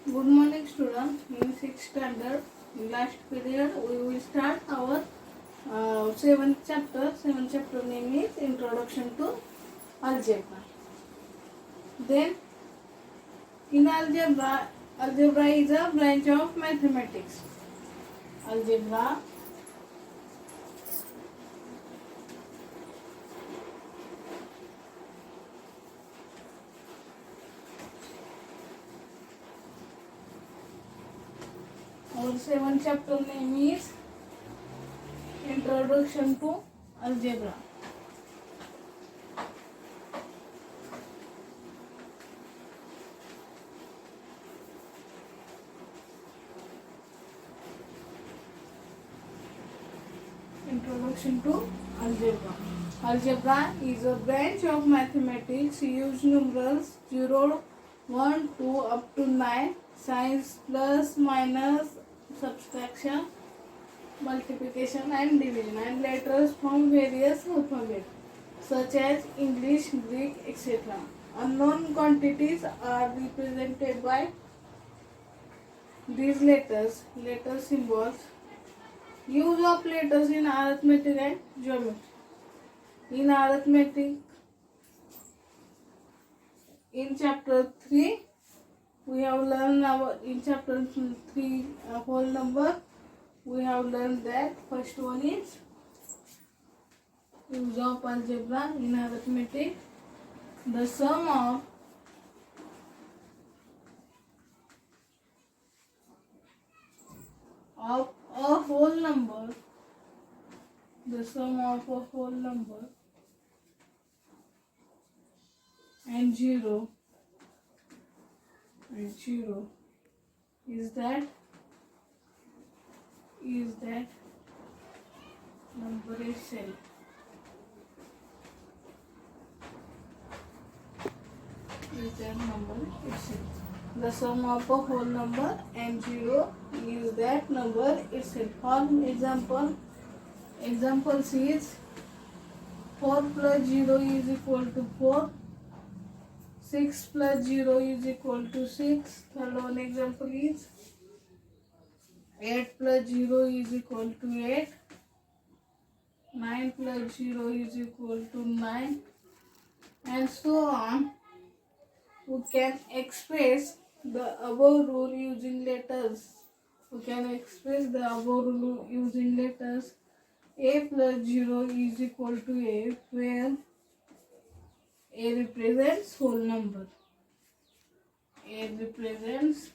Good morning, students. In 6th standard, last period, we will start our 7th chapter. 7th chapter name is Introduction to Algebra. Then, in algebra, algebra is a branch of mathematics. Algebra our 7th chapter name is Introduction to Algebra. Introduction to Algebra. Algebra is a branch of mathematics. Use numerals 0, 1, 2 up to 9. Signs plus, minus, subtraction, multiplication and division, and letters from various alphabets such as English, Greek, etc. Unknown quantities are represented by these letters symbols. Use of letters in arithmetic and geometry. In arithmetic, in chapter 3, we have learned in chapter 3 whole number. We have learned that first one is use of algebra in arithmetic. The sum of a whole number, the sum of a whole number and zero is that number itself. The sum of a whole number and zero is that number itself. For example is 4 plus 0 is equal to 4. 6 plus 0 is equal to 6. Third one example is 8 plus 0 is equal to 8. 9 plus 0 is equal to 9. And so on. We can express the above rule using letters. A plus 0 is equal to A, where A represents whole number. A represents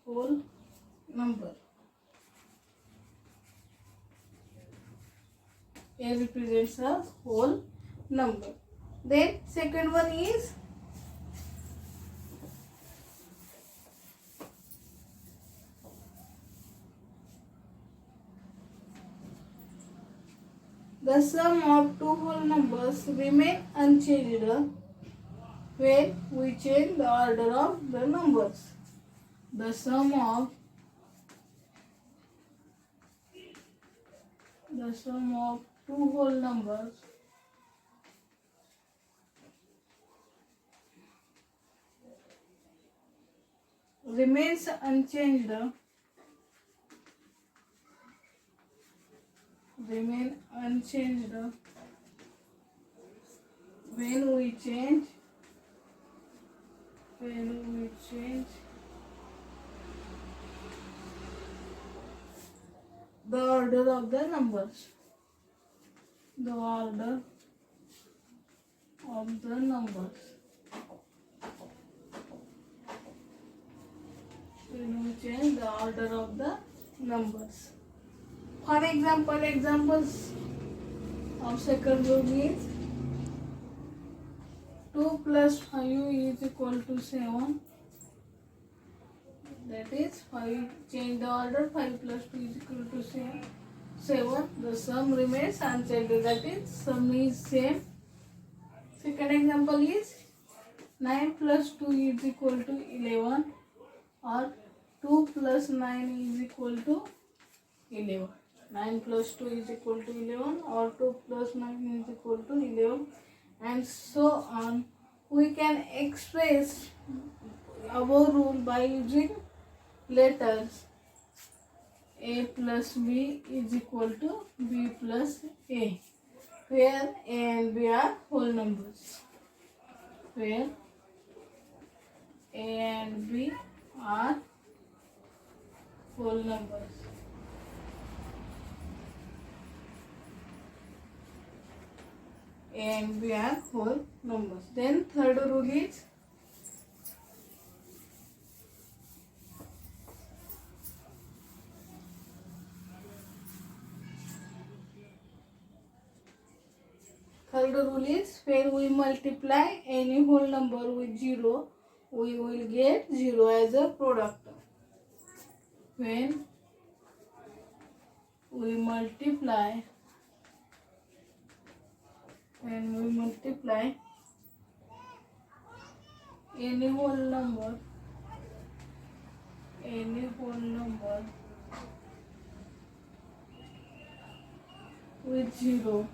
whole number. A represents a whole number. Then second one is the sum of two whole numbers remain unchanged when we change the order of the numbers. The sum of two whole numbers remains unchanged when we change the order of the numbers. When we change the order of the numbers. For example, examples of second rule is 2 plus 5 is equal to 7. That is 5, change the order, 5 plus 2 is equal to 7. The sum remains unchanged, that is sum is same. Second example is 9 plus 2 is equal to 11, or 2 plus 9 is equal to 11. 9 plus 2 is equal to 11, or 2 plus 9 is equal to 11. and so on. We can express our rule by using letters. A plus B is equal to B plus A, where A and B are whole numbers. Where A and B are whole numbers. A and B are whole numbers. Then third rule is when we multiply any whole number with 0, we will get 0 as a product. When we multiply any whole number with 0,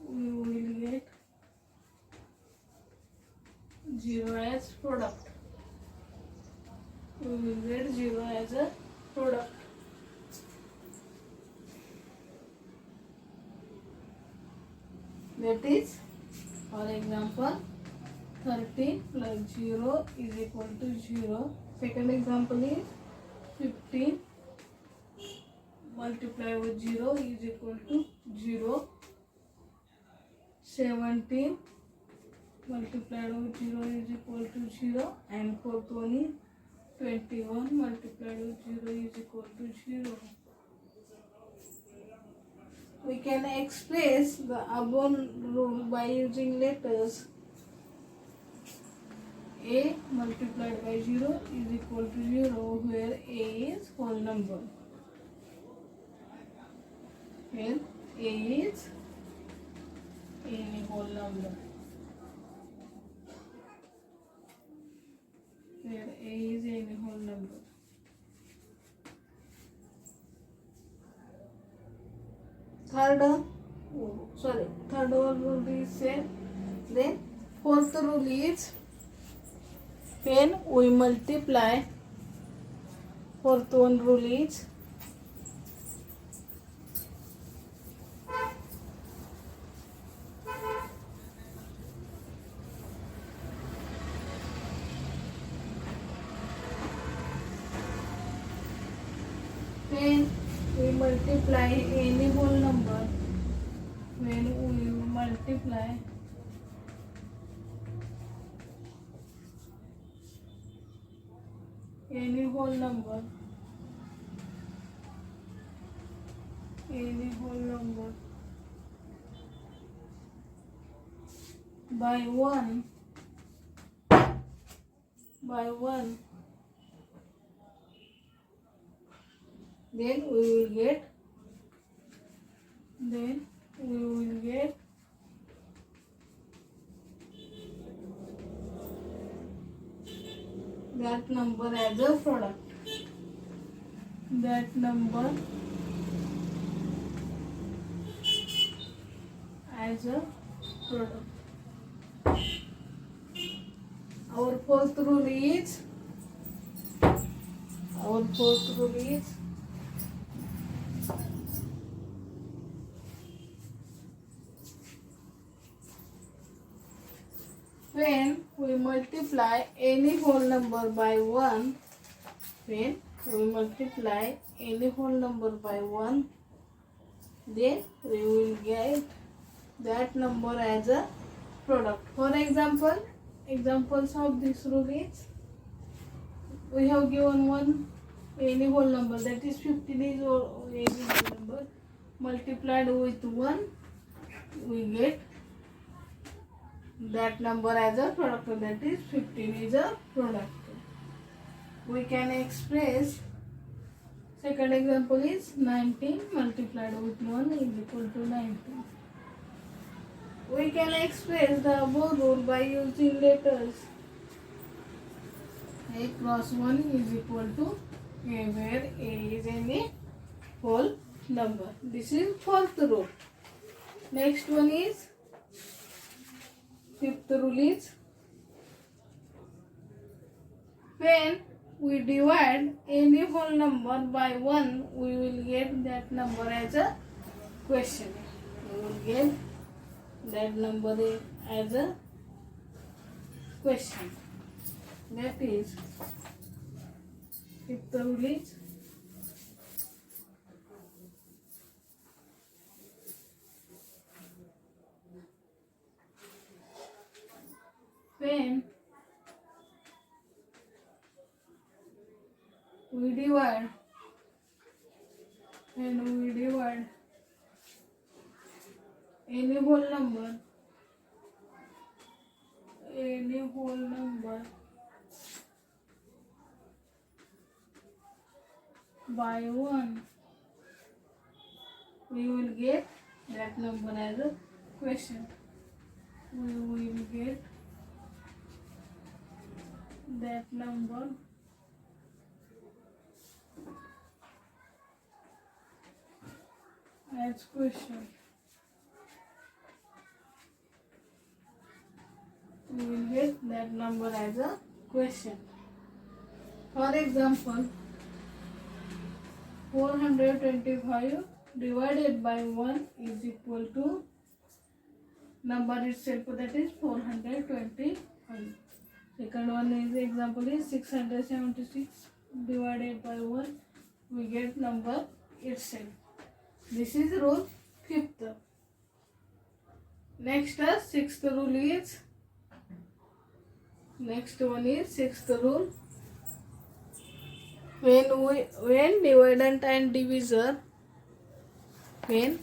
we will get 0 as product. We will get 0 as a product. That is, for example, 30 plus 0 is equal to 0. Second example is 15 multiply with 0 is equal to 0. 17 multiplied with 0 is equal to 0. And fourth one is 21 multiplied with 0 is equal to 0. We can express the above rule by using letters. A multiplied by 0 is equal to 0, where A is whole number. Where A is any whole number. Where A is any whole number. Third rule is same. Then fourth rule is when we multiply. Fourth one rule is when we multiply any whole number. When we multiply any whole number by 1, then we will get that number as a product. That number as a product. Our fourth rule is when we multiply any whole number by 1, then we will get that number as a product. For example, examples of this rule is, we have given any whole number, that is 15 is any whole number, multiplied with 1, we get that number as a product, that is 15 is a product. We can express, second example is 19 multiplied with 1 is equal to 19. We can express the above rule by using letters. A cross 1 is equal to A, where A is any whole number. This is fourth rule. Next one is fifth rule is when we divide any whole number by 1, we will get that number as a question. We will get that number as a question. That is fifth rule is when we divide any whole number by 1, we will get that number as a question. We will get that number as question. We will get that number as a question. For example, 425 divided by 1 is equal to number itself, that is 425. Second one is example is 676 divided by 1, we get number itself. This is rule fifth. Next sixth rule is sixth rule. When dividend and divisor, when